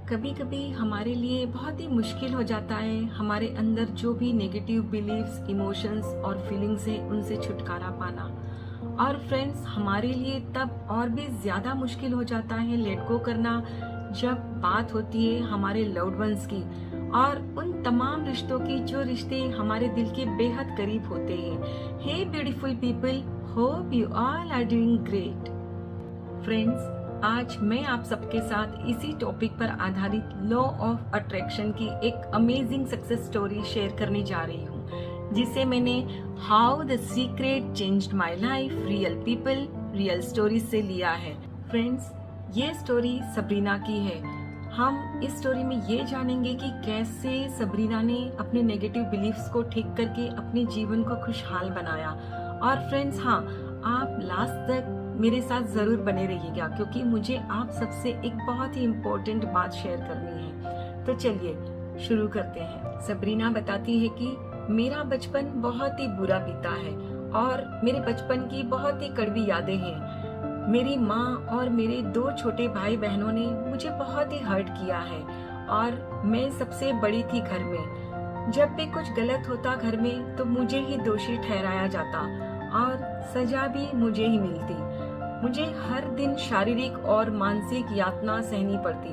कभी कभी हमारे लिए बहुत ही मुश्किल हो जाता है हमारे अंदर जो भी नेगेटिव बिलीव्स, इमोशंस और फीलिंग्स है उनसे छुटकारा पाना। और फ्रेंड्स, हमारे लिए तब और भी ज्यादा मुश्किल हो जाता है लेट गो करना जब बात होती है हमारे लव्ड वंस की और उन तमाम रिश्तों की जो रिश्ते हमारे दिल के बेहद करीब होते हैं। Hey beautiful people, hope you all are doing great. Friends, आज मैं आप सबके साथ इसी टॉपिक पर आधारित लॉ ऑफ अट्रैक्शन की एक अमेजिंग सक्सेस स्टोरी शेयर करने जा रही हूँ, जिसे मैंने how the secret changed my life real people real story से लिया है। फ्रेंड्स, ये स्टोरी सबरीना की है। हम इस स्टोरी में ये जानेंगे कि कैसे सबरीना ने अपने नेगेटिव बिलीफ्स को ठीक करके अपने जीवन को खुशहाल बनाया। और फ्रेंड्स, हाँ, आप लास्ट तक मेरे साथ जरूर बने रहिएगा क्योंकि मुझे आप सबसे एक बहुत ही इम्पोर्टेंट बात शेयर करनी है। तो चलिए शुरू करते हैं। सबरीना बताती है कि मेरा बचपन बहुत ही बुरा बीता है और मेरे बचपन की बहुत ही कड़वी यादें हैं। मेरी माँ और मेरे 2 छोटे भाई बहनों ने मुझे बहुत ही हर्ट किया है और मैं सबसे बड़ी थी घर में। जब भी कुछ गलत होता घर में तो मुझे ही दोषी ठहराया जाता और सजा भी मुझे ही मिलती। मुझे हर दिन शारीरिक और मानसिक यातना सहनी पड़ती।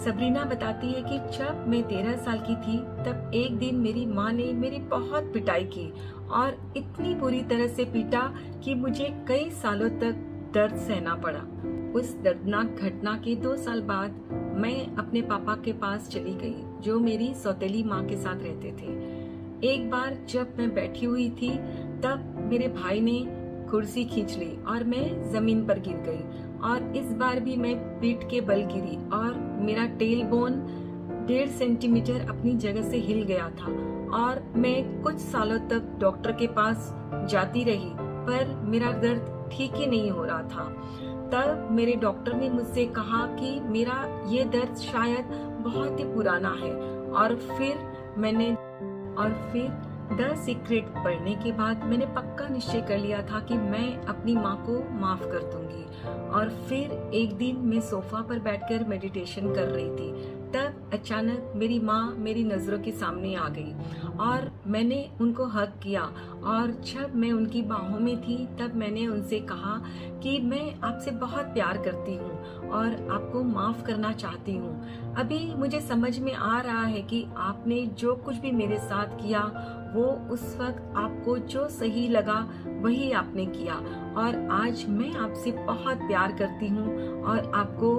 सबरीना बताती है कि जब मैं 13 साल की थी तब एक दिन मेरी माँ ने मेरी बहुत पिटाई की और इतनी बुरी तरह से पीटा कि मुझे कई सालों तक दर्द सहना पड़ा। उस दर्दनाक घटना के 2 साल बाद मैं अपने पापा के पास चली गई, जो मेरी सौतेली माँ के साथ रहते थे। एक बार जब मैं बैठी हुई थी तब मेरे भाई ने कुर्सी खींच ली और मैं जमीन पर गिर गई और इस बार भी मैं पीठ के बल गिरी और मेरा टेल बोन 1.5 सेंटीमीटर अपनी जगह से हिल गया था और मैं कुछ सालों तक डॉक्टर के पास जाती रही पर मेरा दर्द ठीक ही नहीं हो रहा था। तब मेरे डॉक्टर ने मुझसे कहा कि मेरा ये दर्द शायद बहुत ही पुराना है और फिर द सीक्रेट पढ़ने के बाद मैंने पक्का निश्चय कर लिया था कि मैं अपनी माँ को माफ कर दूंगी। और फिर एक दिन मैं सोफा पर बैठकर मेडिटेशन कर रही थी, तब अचानक मेरी माँ मेरी नजरों के सामने आ गई और मैंने उनको हग किया। और जब मैं उनकी बाहों में थी तब मैंने उनसे कहा कि मैं आपसे बहुत प्यार करती हूँ और आपको माफ करना चाहती हूँ। अभी मुझे समझ में आ रहा है कि आपने जो कुछ भी मेरे साथ किया वो उस वक्त आपको जो सही लगा वही आपने किया और आज मैं आपसे बहुत प्यार करती हूँ और आपको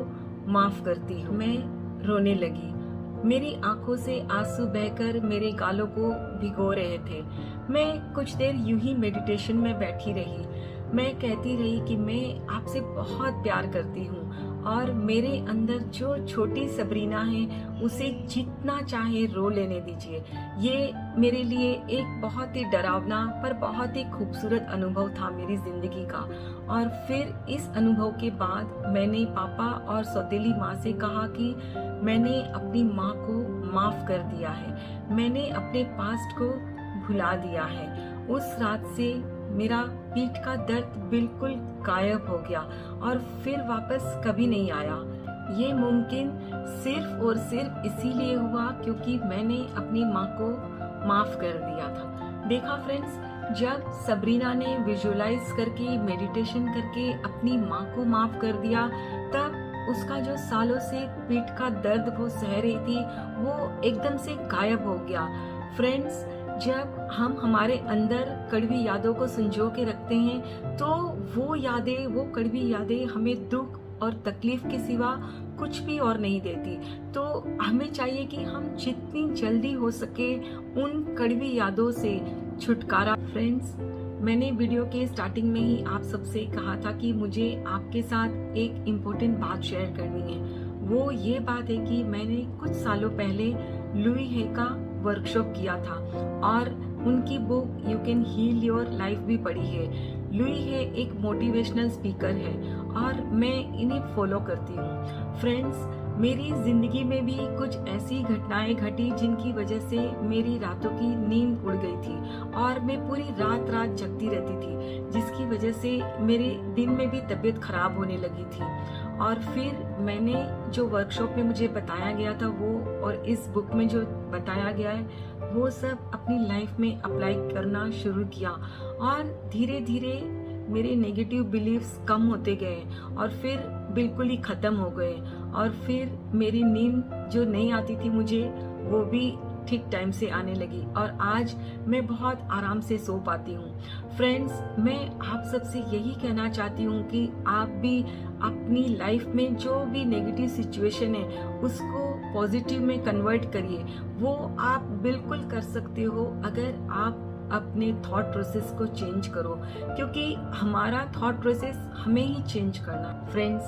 माफ करती हूँ। मैं रोने लगी। मेरी आंखों से आंसू बहकर मेरे गालों को भिगो रहे थे। मैं कुछ देर यूं ही मेडिटेशन में बैठी रही। मैं कहती रही कि मैं आपसे बहुत प्यार करती हूँ और मेरे अंदर जो छोटी सबरीना है उसे जितना चाहे रो लेने दीजिए। ये मेरे लिए एक बहुत ही डरावना पर बहुत ही खूबसूरत अनुभव था मेरी जिंदगी का। और फिर इस अनुभव के बाद मैंने पापा और सौतेली माँ से कहा कि मैंने अपनी माँ को माफ कर दिया है, मैंने अपने पास्ट को भुला दिया है। उस रात से मेरा पीठ का दर्द बिल्कुल गायब हो गया और फिर वापस कभी नहीं आया। ये मुमकिन सिर्फ और सिर्फ इसीलिए हुआ क्योंकि मैंने अपनी माँ को माफ कर दिया था। देखा फ्रेंड्स, जब सबरीना ने विजुअलाइज करके मेडिटेशन करके अपनी माँ को माफ कर दिया तब उसका जो सालों से पीठ का दर्द वो सह रही थी वो एकदम से गायब हो गया। फ्रेंड्स, जब हम हमारे अंदर कड़वी यादों को संजो के रखते हैं तो वो कड़वी यादें हमें दुख और तकलीफ के सिवा कुछ भी और नहीं देती। तो हमें चाहिए कि हम जितनी जल्दी हो सके उन कड़वी यादों से छुटकारा। फ्रेंड्स, मैंने वीडियो के स्टार्टिंग में ही आप सबसे कहा था कि मुझे आपके साथ एक इम्पोर्टेंट बात शेयर करनी है। वो ये बात है कि मैंने कुछ सालों पहले लुई हे का वर्कशॉप किया था और उनकी book you can heal your life भी पढ़ी है। लुई हे एक मोटिवेशनल स्पीकर है और मैं इन्हें फॉलो करती हूँ। फ्रेंड्स, मेरी जिंदगी में भी कुछ ऐसी घटनाएं घटी जिनकी वजह से मेरी रातों की नींद उड़ गई थी और मैं पूरी रात जगती रहती थी, जिसकी वजह से मेरे दिन में भी तबीयत खराब होने लगी थी। और फिर मैंने जो वर्कशॉप में मुझे बताया गया था वो, और इस बुक में जो बताया गया है वो सब अपनी लाइफ में अप्लाई करना शुरू किया, और धीरे धीरे मेरे नेगेटिव बिलीव्स कम होते गए और फिर बिल्कुल ही ख़त्म हो गए। और फिर मेरी नींद जो नहीं आती थी मुझे, वो भी ठीक टाइम से आने लगी, और आज मैं बहुत आराम से सो पाती हूँ। फ्रेंड्स, मैं आप सबसे यही कहना चाहती हूँ कि आप भी अपनी लाइफ में जो भी नेगेटिव सिचुएशन है उसको पॉजिटिव में कन्वर्ट करिए। वो आप बिल्कुल कर सकते हो अगर आप अपने थॉट प्रोसेस को चेंज करो, क्योंकि हमारा थॉट प्रोसेस हमें ही चेंज करना। फ्रेंड्स,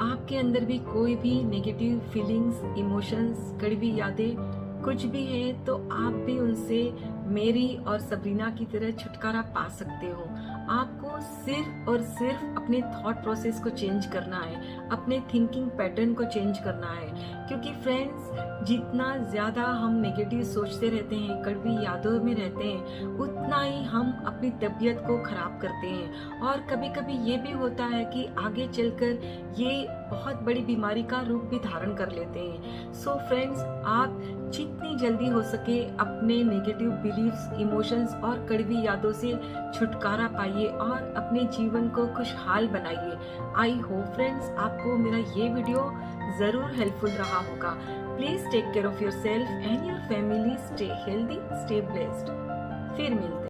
आपके अंदर भी कोई भी नेगेटिव फीलिंग्स, इमोशंस, कड़वी यादें कुछ भी है तो आप भी उनसे मेरी और सबरीना की तरह छुटकारा पा सकते हो। आपको सिर्फ और सिर्फ अपने थॉट प्रोसेस को चेंज करना है, अपने थिंकिंग पैटर्न को चेंज करना है। क्योंकि फ्रेंड्स, जितना ज़्यादा हम नेगेटिव सोचते रहते हैं, कड़वी यादों में रहते हैं, उतना ही हम अपनी तबीयत को खराब करते हैं, और कभी कभी ये भी होता है कि आगे चलकर ये बहुत बड़ी बीमारी का रूप भी धारण कर लेते हैं। सो फ्रेंड्स, आप जितनी जल्दी हो सके अपने नेगेटिव बिलीव्स, इमोशंस और कड़वी यादों से छुटकारा पाइए और अपने जीवन को खुशहाल बनाइए। आई होप फ्रेंड्स आपको मेरा ये वीडियो ज़रूर हेल्पफुल रहा होगा। Please take care of yourself and your family. Stay healthy, stay blessed. फिर मिलते हैं।